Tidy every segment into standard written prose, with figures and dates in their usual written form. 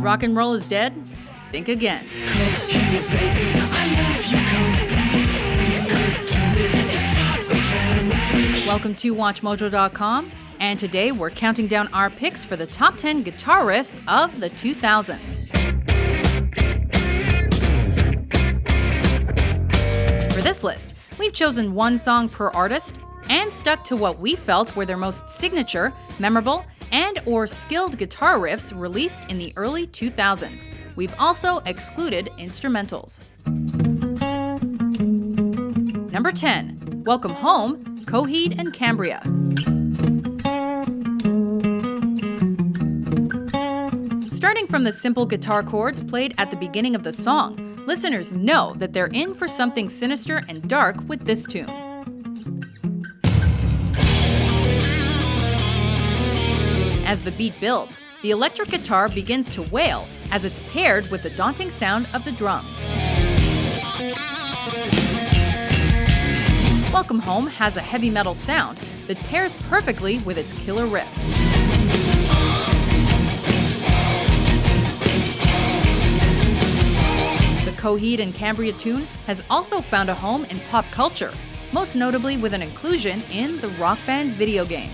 rock and roll is dead? Think again. Welcome to WatchMojo.com, and today we're counting down our picks for the top 10 guitar riffs of the 2000s. For this list, we've chosen one song per artist and stuck to what we felt were their most signature, memorable, and or skilled guitar riffs released in the early 2000s. We've also excluded instrumentals. Number 10, Welcome Home, Coheed and Cambria. Starting from the simple guitar chords played at the beginning of the song, listeners know that they're in for something sinister and dark with this tune. As the beat builds, the electric guitar begins to wail as it's paired with the daunting sound of the drums. Welcome Home has a heavy metal sound that pairs perfectly with its killer riff. The Coheed and Cambria tune has also found a home in pop culture, most notably with an inclusion in the Rock Band video game.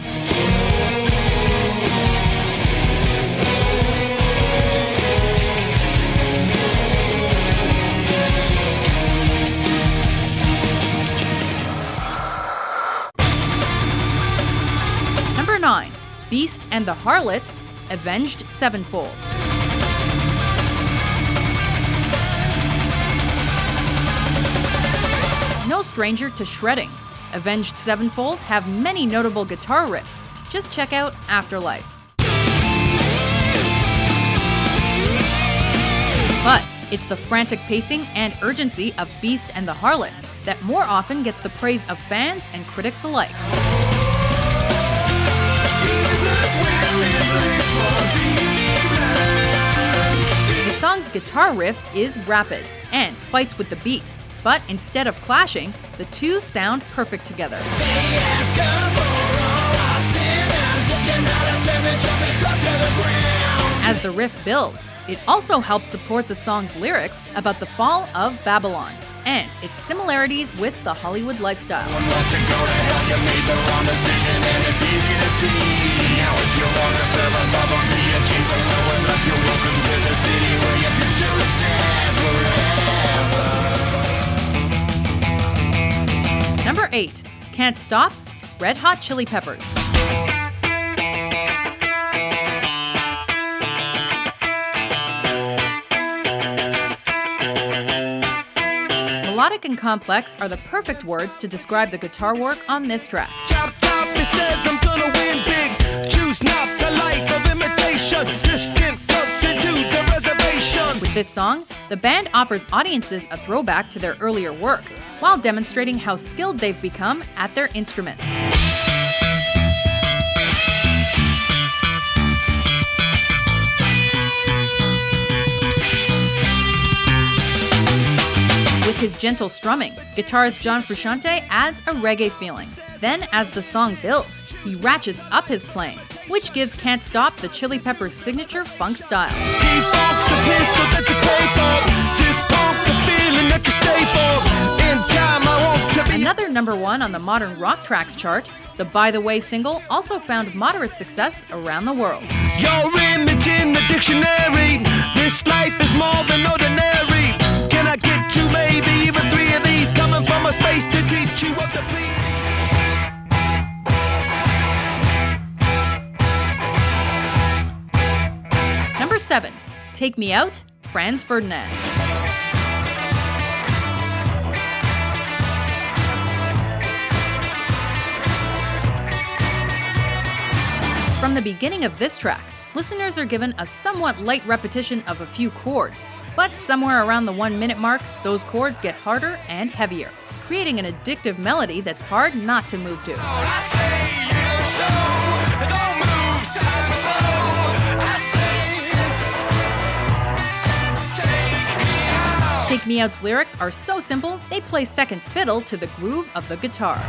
Number 9, Beast and the Harlot, Avenged Sevenfold. No stranger to shredding, Avenged Sevenfold have many notable guitar riffs. Just check out Afterlife. But it's the frantic pacing and urgency of Beast and the Harlot that more often gets the praise of fans and critics alike. The song's guitar riff is rapid and fights with the beat, but instead of clashing, the two sound perfect together. As the riff builds, it also helps support the song's lyrics about the fall of Babylon and its similarities with the Hollywood lifestyle. Number 8, Can't Stop, Red Hot Chili Peppers. Melodic and complex are the perfect words to describe the guitar work on this track. Chop top, it says I'm gonna win big. Choose not a life of imitation. Distant us into the reservation. With this song, the band offers audiences a throwback to their earlier work, while demonstrating how skilled they've become at their instruments. With his gentle strumming, guitarist John Frusciante adds a reggae feeling. Then, as the song builds, he ratchets up his playing, which gives Can't Stop the Chili Peppers' signature funk style. Another number 1 on the modern rock tracks chart, the By the Way single also found moderate success around the world. Your image in the dictionary, this life is more than ordinary. Can I get 2, maybe even 3 of these, coming from a space to teach you of the beat? Number 7, Take Me Out, Franz Ferdinand. From the beginning of this track, listeners are given a somewhat light repetition of a few chords, but somewhere around the 1 minute mark, those chords get harder and heavier, creating an addictive melody that's hard not to move to. Take Me Out's lyrics are so simple, they play second fiddle to the groove of the guitar.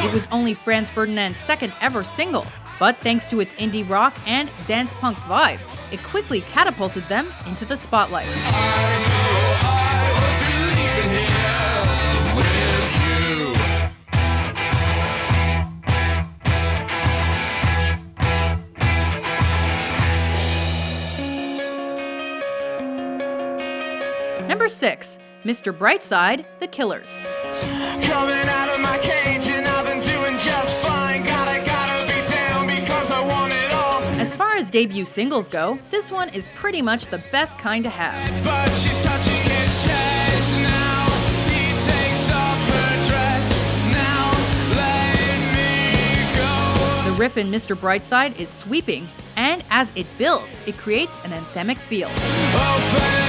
It was only Franz Ferdinand's second ever single, but thanks to its indie rock and dance punk vibe, it quickly catapulted them into the spotlight. Number 6, Mr. Brightside, The Killers. Coming out of my cage and I've been doing just fine. Gotta be down because I want it all. As far as debut singles go, this one is pretty much the best kind to have. But she's touching his chest now. He takes off her dress now. Let me go. The riff in Mr. Brightside is sweeping, and as it builds, it creates an anthemic feel. Open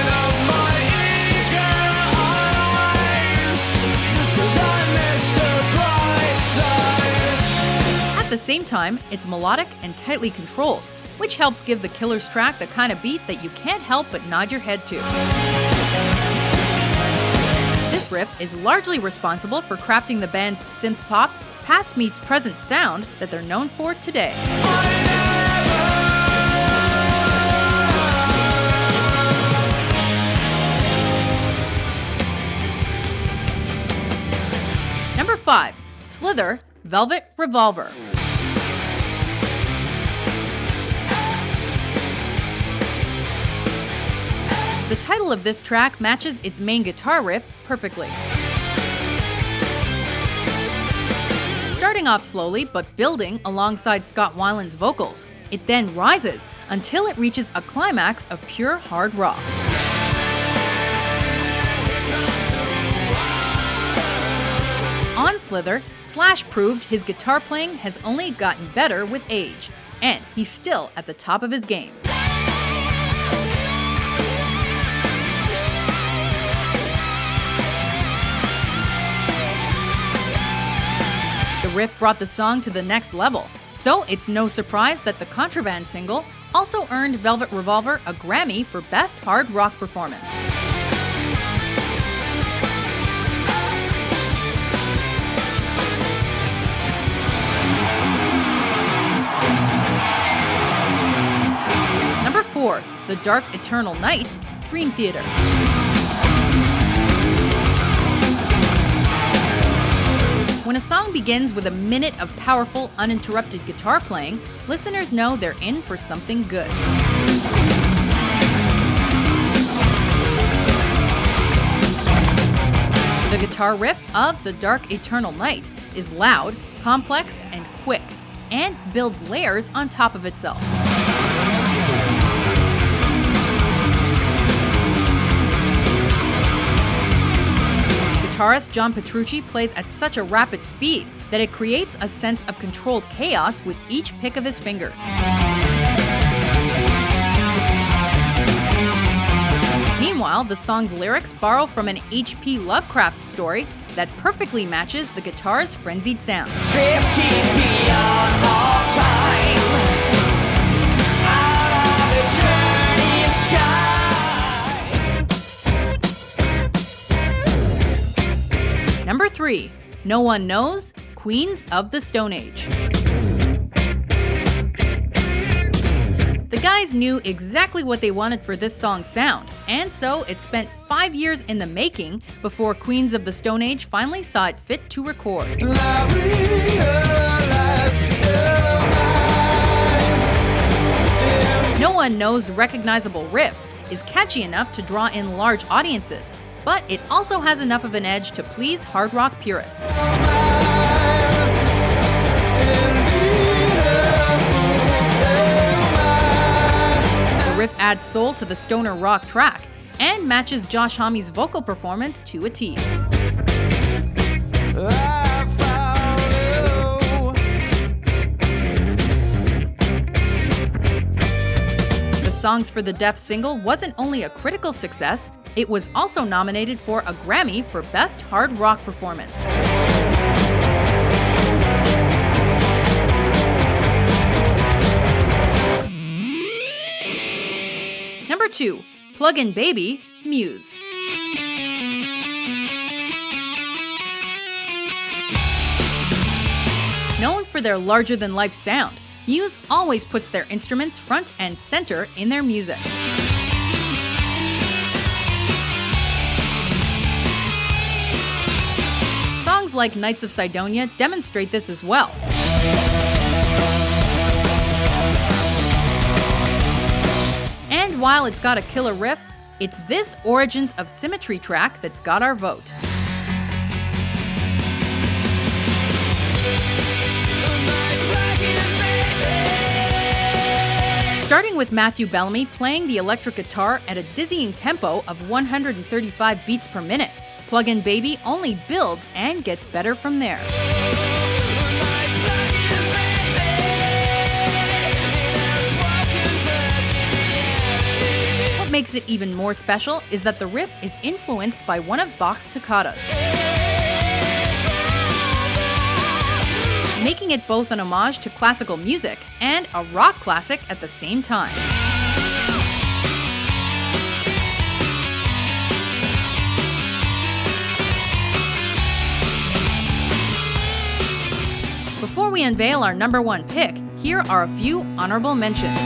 up my eager eyes, 'cause I'm Mr. Brightside. At the same time, it's melodic and tightly controlled, which helps give the Killers track the kind of beat that you can't help but nod your head to. This riff is largely responsible for crafting the band's synth-pop, past meets present sound that they're known for today. Number 5, Slither, Velvet Revolver. The title of this track matches its main guitar riff perfectly. Starting off slowly but building alongside Scott Weiland's vocals, it then rises until it reaches a climax of pure hard rock. On Slither, Slash proved his guitar playing has only gotten better with age, and he's still at the top of his game. The riff brought the song to the next level, so it's no surprise that the Contraband single also earned Velvet Revolver a Grammy for Best Hard Rock Performance. Number 4, The Dark Eternal Night, Dream Theater. When a song begins with a minute of powerful, uninterrupted guitar playing, listeners know they're in for something good. The guitar riff of The Dark Eternal Night is loud, complex, and quick, and builds layers on top of itself. Guitarist John Petrucci plays at such a rapid speed that it creates a sense of controlled chaos with each pick of his fingers. Meanwhile, the song's lyrics borrow from an H.P. Lovecraft story that perfectly matches the guitar's frenzied sound. Drifting beyond all time, out of eternity's sky. Number 3, No One Knows, Queens of the Stone Age. The guys knew exactly what they wanted for this song's sound, and so it spent 5 years in the making before Queens of the Stone Age finally saw it fit to record. No One Knows' recognizable riff is catchy enough to draw in large audiences, but it also has enough of an edge to please hard rock purists. The riff adds soul to the stoner rock track and matches Josh Homme's vocal performance to a T. The Songs for the Deaf single wasn't only a critical success, it was also nominated for a Grammy for Best Hard Rock Performance. Number 2, Plug-in Baby, Muse. for their larger-than-life sound, Muse always puts their instruments front and center in their music. Songs like Knights of Cydonia demonstrate this as well. And while it's got a killer riff, it's this Origins of Symmetry track that's got our vote. Starting with Matthew Bellamy playing the electric guitar at a dizzying tempo of 135 beats per minute, Plug In Baby only builds and gets better from there. What makes it even more special is that the riff is influenced by one of Bach's toccatas, making it both an homage to classical music and a rock classic at the same time. Before we unveil our number one pick, here are a few honorable mentions.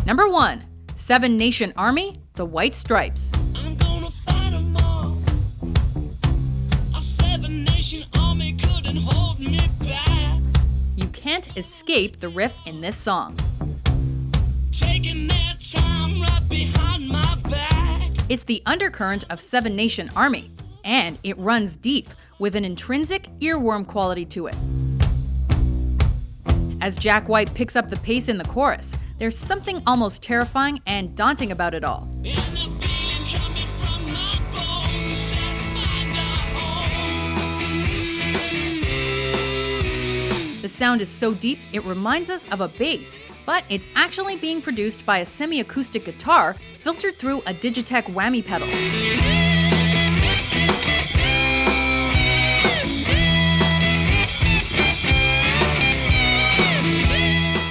Number 1, Seven Nation Army, The White Stripes. I'm gonna fight 'em all. A 7-nation army couldn't hold me back. You can't escape the riff in this song. Taking their time right behind my back. It's the undercurrent of Seven Nation Army, and it runs deep with an intrinsic earworm quality to it. As Jack White picks up the pace in the chorus, there's something almost terrifying and daunting about it all. And the feeling coming from my bones says find a home. The sound is so deep, it reminds us of a bass, but it's actually being produced by a semi-acoustic guitar filtered through a Digitech whammy pedal.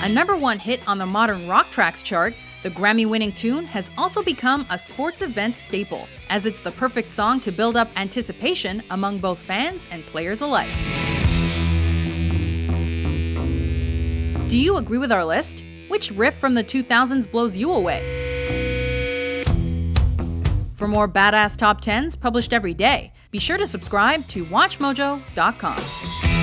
A number one hit on the Modern Rock Tracks chart, the Grammy-winning tune has also become a sports event staple, as it's the perfect song to build up anticipation among both fans and players alike. Do you agree with our list? Which riff from the 2000s blows you away? For more badass top 10s published every day, be sure to subscribe to WatchMojo.com.